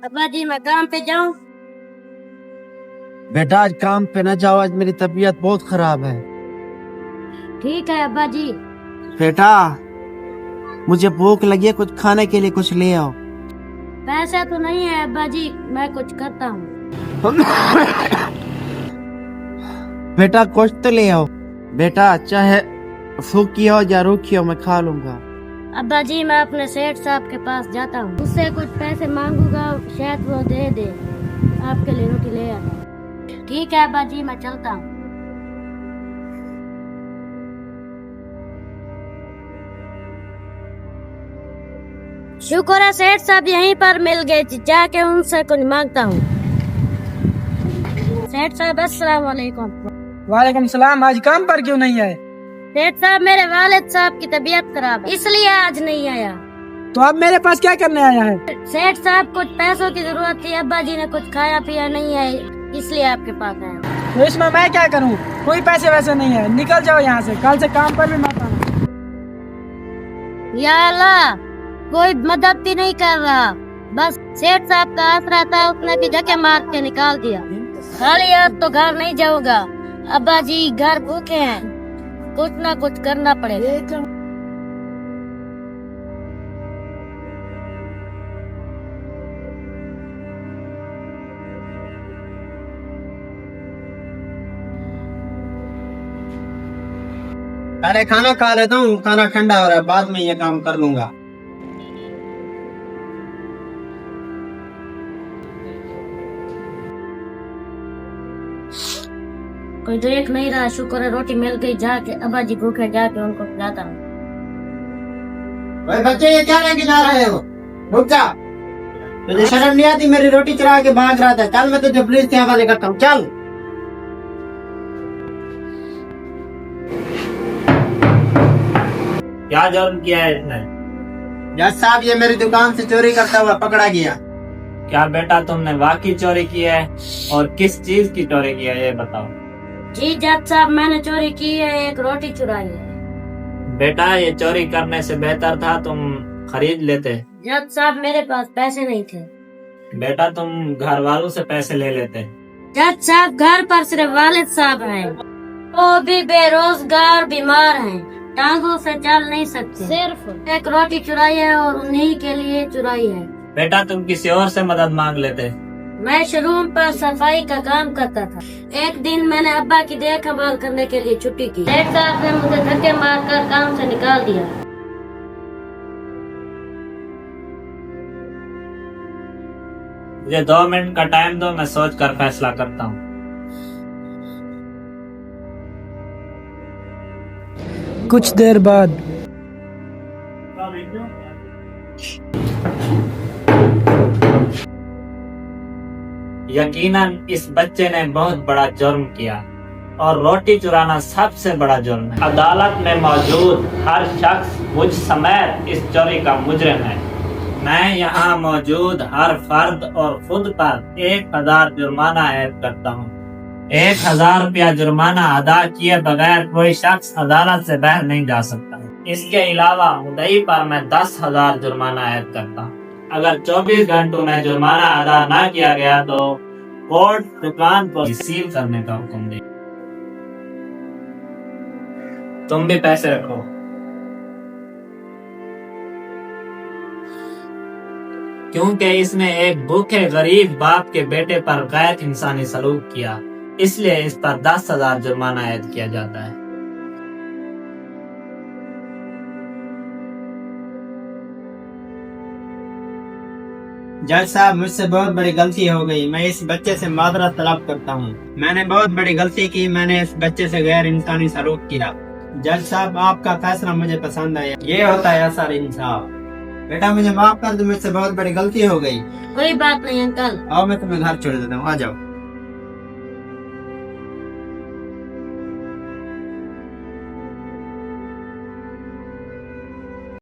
अब्बा जी मैं काम पे जाऊं? बेटा आज काम पे न जाओ, आज मेरी तबीयत बहुत खराब है। ठीक है अब्बा जी। बेटा मुझे भूख लगी है, कुछ खाने के लिए कुछ ले आओ। पैसा तो नहीं है अब्बा जी, मैं कुछ करता हूँ। बेटा कुछ तो ले आओ। बेटा चाहे सूखी हो या रूखी हो मैं खा लूंगा। अब्बा जी मैं अपने सेठ साहब के पास जाता हूँ, उससे कुछ पैसे मांगूंगा, शायद वो दे दे, आपके लिए रोटी ले आता। ठीक है अब्बा जी मैं चलता हूँ। शुक्र है सेठ साहब यहीं पर मिल गए, जाके उनसे कुछ मांगता हूँ। सेठ साहब अस्सलाम वालेकुम। वालेकुम सलाम। आज काम पर क्यों नहीं आए? सेठ साहब मेरे वालिद साहब की तबीयत खराब है, इसलिए आज नहीं आया। तो अब मेरे पास क्या करने आया है? सेठ साहब कुछ पैसों की जरूरत थी, अब्बा जी ने कुछ खाया पिया नहीं है, इसलिए आपके पास आया। तो इसमें मैं क्या करूं? कोई पैसे वैसे नहीं है, निकल जाओ यहाँ से, कल से काम पर भी मत आना। या अल्लाह, कोई मदद भी नहीं कर रहा, बस सेठ साहब का हाथ रहता है, उसने भी धक्के मार के निकाल दिया। खाली अब तो घर नहीं जाऊंगा, अब्बा जी घर भूखे हैं, कुछ ना कुछ करना पड़ेगा। पहले खाना खा लेता हूँ, खाना ठंडा हो रहा है, बाद में ये काम कर लूंगा। कोई देख नहीं रहा, शुक्र है रोटी मिल गई, जाके अब्बा जी भूखे जाके उनको खिलाता हूँ। भाई बच्चे ये क्या लेके जा रहे हो? रुक जा, तुझे शर्म नहीं आती? मेरी रोटी चुरा के भाग रहा था। चल मैं तुझे पुलिस के हवाले करता हूँ, चल। क्या जुर्म किया है इसने? जज साहब ये मेरी दुकान से चोरी करता हुआ पकड़ा गया। क्या बेटा तुमने वाकई चोरी की है, और किस चीज की चोरी की है ये बताओ। जी जज साहब मैंने चोरी की है, एक रोटी चुराई है। बेटा ये चोरी करने से बेहतर था तुम खरीद लेते। जज साहब मेरे पास पैसे नहीं थे। बेटा तुम घर वालों से पैसे ले लेते। जज साहब घर पर सिर्फ वालिद साहब हैं, वो भी बेरोजगार बीमार हैं, टांगों से चल नहीं सकते, सिर्फ एक रोटी चुराई है और उन्हीं के लिए चुराई है। बेटा तुम किसी और से मदद मांग लेते। मैं शोरूम पर सफाई का काम करता था, एक दिन मैंने अब्बा की देखभाल करने के लिए छुट्टी की, सेठ साहब ने मुझे धक्के मारकर काम से निकाल दिया। मुझे 2 मिनट का टाइम दो, मैं सोच कर फैसला करता हूँ। कुछ देर बाद यकीनन इस बच्चे ने बहुत बड़ा जुर्म किया, और रोटी चुराना सबसे बड़ा जुर्म है। अदालत में मौजूद हर शख्स मुझ समेत इस चोरी का मुजरिम है। मैं यहाँ मौजूद हर फर्द और खुद पर 1000 जुर्माना ऐड करता हूँ। 1000 रुपया जुर्माना अदा किए बगैर कोई शख्स अदालत से बाहर नहीं जा सकता। इसके अलावा मुद्दई पर मैं 10,000 जुर्माना ऐड करता हूँ। अगर 24 घंटों में जुर्माना अदा न किया गया तो कोर्ट दुकान को सील करने का हुक्म दे। तुम भी पैसे रखो। क्योंकि इसने एक भूखे गरीब बाप के बेटे पर गैर इंसानी सलूक किया, इसलिए इस पर 10,000 जुर्माना ऐड किया जाता है। जज साहब मुझसे बहुत बड़ी गलती हो गई, मैं इस बच्चे से माजरत तलब करता हूँ। मैंने बहुत बड़ी गलती की, मैंने इस बच्चे से गैर इंसानी सलूक किया। जज साहब आपका फैसला मुझे पसंद आया, ये होता है असर इंसाफ। बेटा मुझे माफ कर दो, मुझसे बहुत बड़ी गलती हो गई। कोई बात नहीं अंकल। आओ मैं तुम्हें घर छोड़ देता हूँ, आ जाओ।